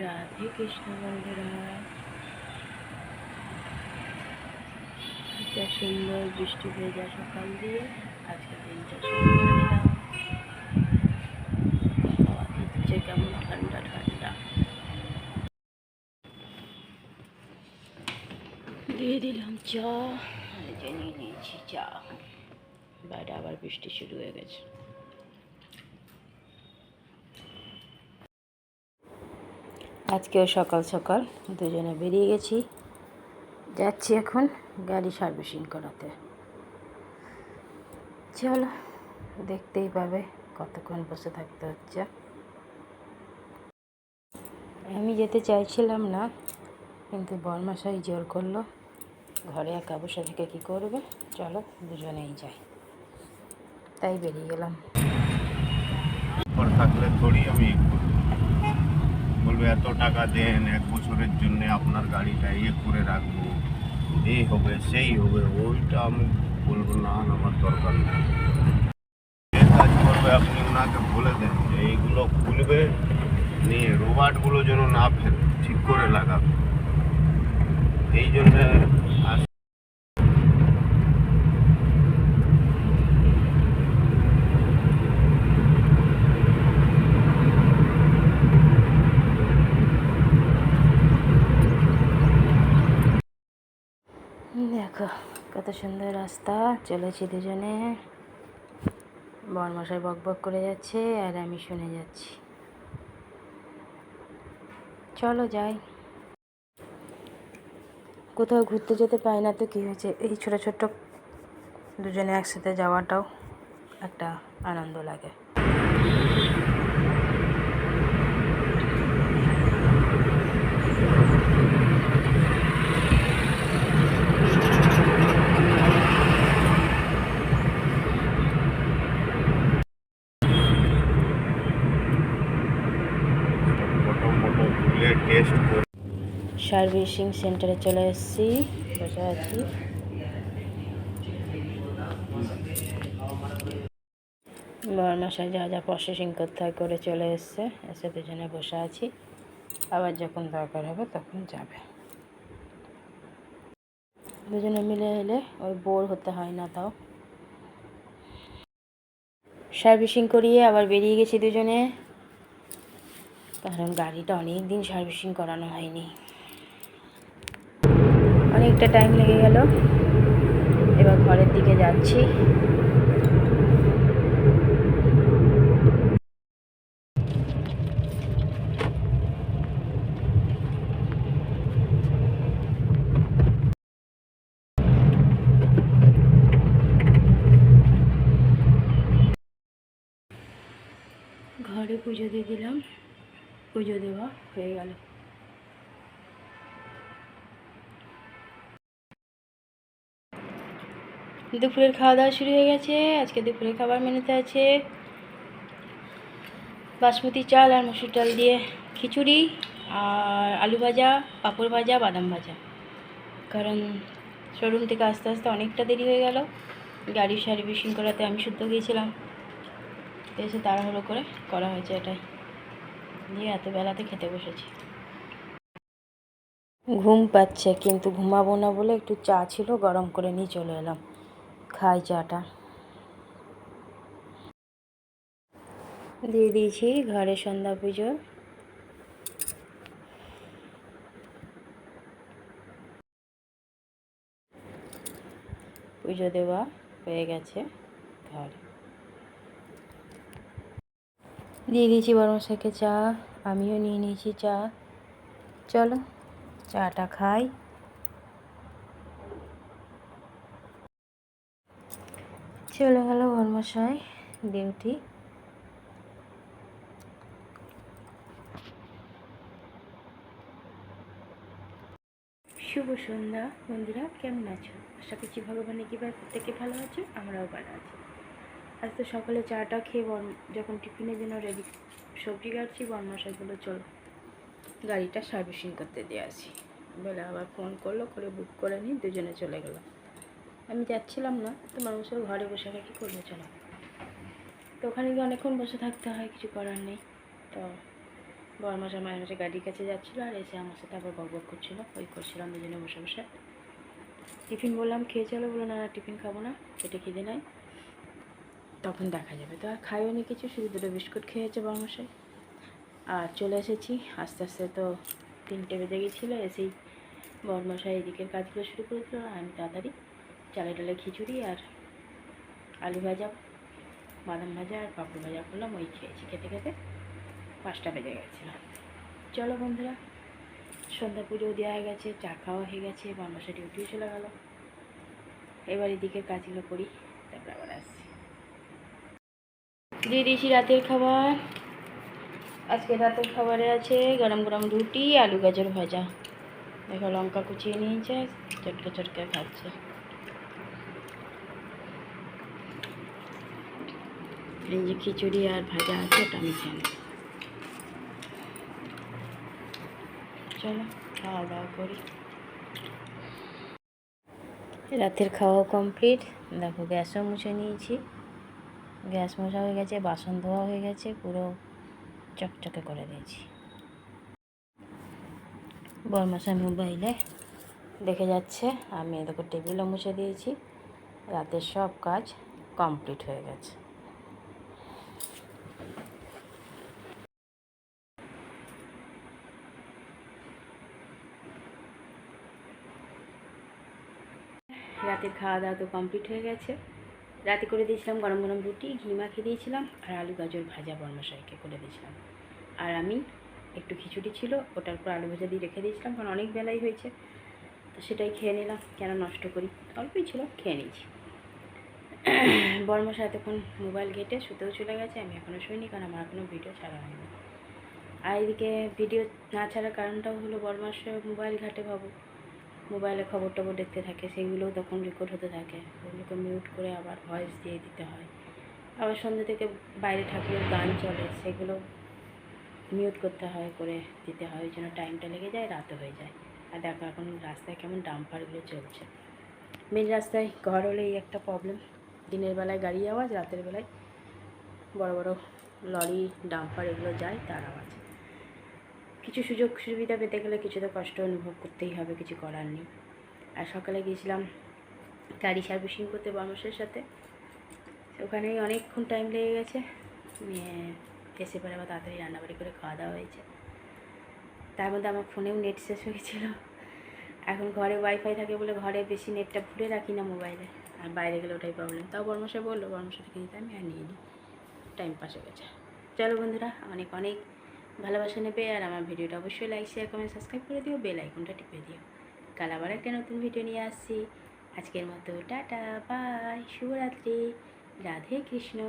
রাধে কৃষ্ণ বন্ধুরা, একটা সুন্দর বৃষ্টি ভেজা সকাল দিয়ে আজকে দিনটা শুরু করে দিলাম। হাওয়া দিচ্ছে কেমন ঠান্ডা ঠান্ডা। দিয়ে দিলাম চা, নিয়ে নিয়েছি চা। বাইরে আবার বৃষ্টি শুরু হয়ে গেছে। আজকেও সকাল সকাল দুজনে বেরিয়ে গেছি, যাচ্ছি এখন গাড়ি সার্ভিসিং করাতে। চলো, দেখতেই পাবে কতক্ষণ বসে থাকতে হচ্ছে। আমি যেতে চাইছিলাম না, কিন্তু বরমশাই জোর করলো। ঘরে একা বসে থেকে কী করবে, চলো দুজনেই যাই, তাই বেরিয়ে গেলাম। থাকলে থোড়ি আমি বলবো এত টাকা দেন, 1 বছরের জন্য আপনার গাড়িটা করে রাখবো, এই হবে সেই হবে, ওইটা আমি বলবো না, আমার দরকার নেই। যে কাজ করবে আপনি ওনাকে বলে দেন যে এইগুলো খুলবে, নিয়ে রোবাটগুলো যেন না ফেলে ঠিক করে লাগাবে। এই জন্যে দেখো কত সুন্দর রাস্তা, চলেছি দুজনে। বরমশাই বক বক করে যাচ্ছে আর আমি শুনে যাচ্ছি। চলো যাই। কোথাও ঘুরতে যেতে পাই না তো কী হয়েছে, এই ছোটো ছোট্ট দুজনে একসাথে যাওয়াটাও একটা আনন্দ লাগে। টেস্ট করে সার্ভিসিং সেন্টারে চলে এসেছি, বসে আছি। বরমশাই যা যা প্রসেসিং করতে হয় করে চলে এসে দুজনে বসে আছি। আবার যখন দরকার হবে তখন যাবে। দুজনে মিলে এলে ওই বোর হতে হয় না। তাও সার্ভিসিং করিয়ে আবার বেরিয়ে গেছি দুজনে, কারণ গাড়িটা অনেক দিন সার্ভিসিং করানো হয়নি, অনেকটা টাইম লেগে গেল। এবার ঘরের দিকে যাচ্ছি। ঘরে পুজো দিয়ে দিলাম, পুজো দেওয়া হয়ে গেল। দুপুরের খাওয়া দাওয়া শুরু হয়ে গেছে। আজকে দুপুরের খাবার মেনুতে আছে বাসমতি চাল আর মসুর ডাল দিয়ে খিচুড়ি, আর আলু ভাজা, পাঁপড় ভাজা, বাদাম ভাজা। কারণ শোরুম থেকে আস্তে আস্তে অনেকটা দেরি হয়ে গেল। গাড়ি সার্ভিসিং করাতে আমি শুদ্ধ গিয়েছিলাম, এসে তাড়াহুড়ো করে করা হয়েছে এটাই, দিয়ে এত বেলাতে খেতে বসেছি। ঘুম পাচ্ছে, কিন্তু ঘুমাবো না বলে একটু চা ছিল গরম করে নিয়ে চলে এলাম। খাই চাটা। দিয়ে দিয়েছি ঘরে সন্ধ্যা পুজো। পুজো দেওয়া হয়ে গেছে ঘরে। দিয়ে দিয়েছি বরমশাইকে চা, আমিও নিয়ে নিয়েছি চা। চলো চাটা খাই। চলে গেল বরমশাই ডিউটি। শুভ সন্ধ্যা বন্ধুরা, কেমন আছো? আশা করছি ভগবানের কৃপায় প্রত্যেকে ভালো আছো, আমরাও ভালো আছি। আজ তো সকালে চাটা খেয়ে যখন টিফিনের জন্য রেডি সবজি কাটছি, বরমশাই বললো চলো গাড়িটা সার্ভিসিং করতে দিয়ে আসি বলে আবার ফোন করলো, করে বুক করে নিই, দুজনে চলে গেলাম। আমি যাচ্ছিলাম না, তো বরমশাই ঘরে বসে কী করবো, চলো। তো ওখানে গিয়ে অনেকক্ষণ বসে থাকতে হয়, কিছু করার নেই। তো বরমাসা মায়ের হচ্ছে গাড়ির কাছে যাচ্ছিলো আর এসে আমার সাথে আবার বকবক করছিলো, ওই করছিলাম দুজনে বসে বসে। টিফিন বললাম খেয়ে চলো, বলো না টিফিন খাবো না, পেটে খিদে নাই, তখন দেখা যাবে। তো আর খাইও নি কিছু, শুধু দুটো বিস্কুট খেয়েছে বরমশাই। আর চলে এসেছি আস্তে আস্তে, তো 3টে বেজে গেছিলো। এসেই বরমশাই এদিকের কাজগুলো শুরু করেছিল, আর আমি তাড়াতাড়ি চালে ডালে খিচুড়ি আর আলু ভাজা, বাদাম ভাজা আর পাপড় ভাজা করলাম, ওই খেয়েছি। খেতে খেতে 5টা বেজে গেছিলো। চলো বন্ধুরা, সন্ধ্যা পুজো দেওয়া হয়ে গেছে, চা খাওয়া হয়ে গেছে, বরমশাই ডিউটিও চলে গেল। এবার এদিকের কাজগুলো করি, তারপরে আবার আসছি। দিয়ে দিয়েছি রাতের খাবার। আজকে রাতের খাবারে আছে গরম গরম রুটি, আলু গাজর ভাজা। দেখো লঙ্কা কুচিয়ে নিয়েছে, চটকে চটকে খাচ্ছে। এই যে খিচুড়ি আর ভাজা আছে, ওটা আমি খেয়ে নেব। চলো খাওয়া দাওয়া করি। রাতের খাওয়া কমপ্লিট। দেখো গ্যাসও মুছে নিয়েছি, গ্যাস মোছা হয়ে গেছে, বাসন ধোয়া হয়ে গেছে, পুরো চকচকে করে দিয়েছি। বরমশাই মোবাইলে দেখে যাচ্ছে, আমি দেখো টেবিলও মুছে দিয়েছি। রাতের সব কাজ কমপ্লিট হয়ে গেছে। রাতের খাওয়া দাওয়া তো কমপ্লিট হয়ে গেছে। রাতে করে দিয়েছিলাম গরম গরম রুটি, ঘি মাখিয়ে দিয়েছিলাম, আর আলু গাজর ভাজা বরমশাইকে করে দিয়েছিলাম। আর আমি একটু খিচুড়ি ছিল, ওটার উপর আলু ভাজা দিয়ে রেখে দিয়েছিলাম, কারণ অনেক বেলাই হয়েছে, তো সেটাই খেয়ে নিলাম, কেন নষ্ট করি, অল্পই ছিল, খেয়ে নিয়েছি। বরমশাই এতক্ষণ মোবাইল ঘেটে শুতেও চলে গেছে, আমি এখনও শুইনি, কারণ আমার এখনও ভিডিও ছাড়া হয়নি। আর এদিকে ভিডিও না ছাড়ার কারণটাও হলো বরমশাই মোবাইল ঘাটে, ভাবো মোবাইলে খবর টবর দেখতে থাকে, সেগুলোও তখন রেকর্ড হতে থাকে, ওগুলোকে মিউট করে আবার ভয়েস দিয়ে দিতে হয়। আবার সন্ধ্যে থেকে বাইরে ঠাকুরের গান চলে, সেগুলো মিউট করতে হয়, করে দিতে হয়, ওই জন্য টাইমটা লেগে যায়, রাতও হয়ে যায়। আর দেখো এখন রাস্তায় কেমন ডাম্পারগুলো চলছে। মেন রাস্তায় ঘর হলেই একটা প্রবলেম, দিনের বেলায় গাড়ি আওয়াজ, রাতের বেলায় বড় বড় লরি ডাম্পার এগুলো যায়, তার আওয়াজ। কিছু সুযোগ সুবিধা পেতে গেলে কিছু তো কষ্ট অনুভব করতেই হবে, কিছু করার নেই। আর সকালে গিয়েছিলাম গাড়ি সার্ভিসিং করতে বরমশাইয়ের সাথে, ওখানেই অনেকক্ষণ টাইম লেগে গেছে। এসে পরে আবার তাড়াতাড়ি রান্নাবাড়ি করে খাওয়া দাওয়া হয়েছে। তার মধ্যে আমার ফোনেও নেট শেষ হয়েছিল। এখন ঘরে ওয়াইফাই থাকে বলে ঘরে বেশি নেটটা ভরে রাখি না মোবাইলে, আর বাইরে গেলে ওটাই প্রবলেম। তাও বরমশাই বললো, বরমশাই থেকে দিতে আমি আর নিয়ে নিই, টাইম পাস হয়ে গেছে। চলো বন্ধুরা, অনেক অনেক ভালোবাসা নেবে, আর আমার ভিডিওটা অবশ্যই লাইক শেয়ার কমেন্ট সাবস্ক্রাইব করে দিও, বেল আইকনটা টিপে দিও। কাল আবার একটা নতুন ভিডিও নিয়ে আসছি। আজকের মতো টাটা, বাই, শুভরাত্রি, রাধে কৃষ্ণ।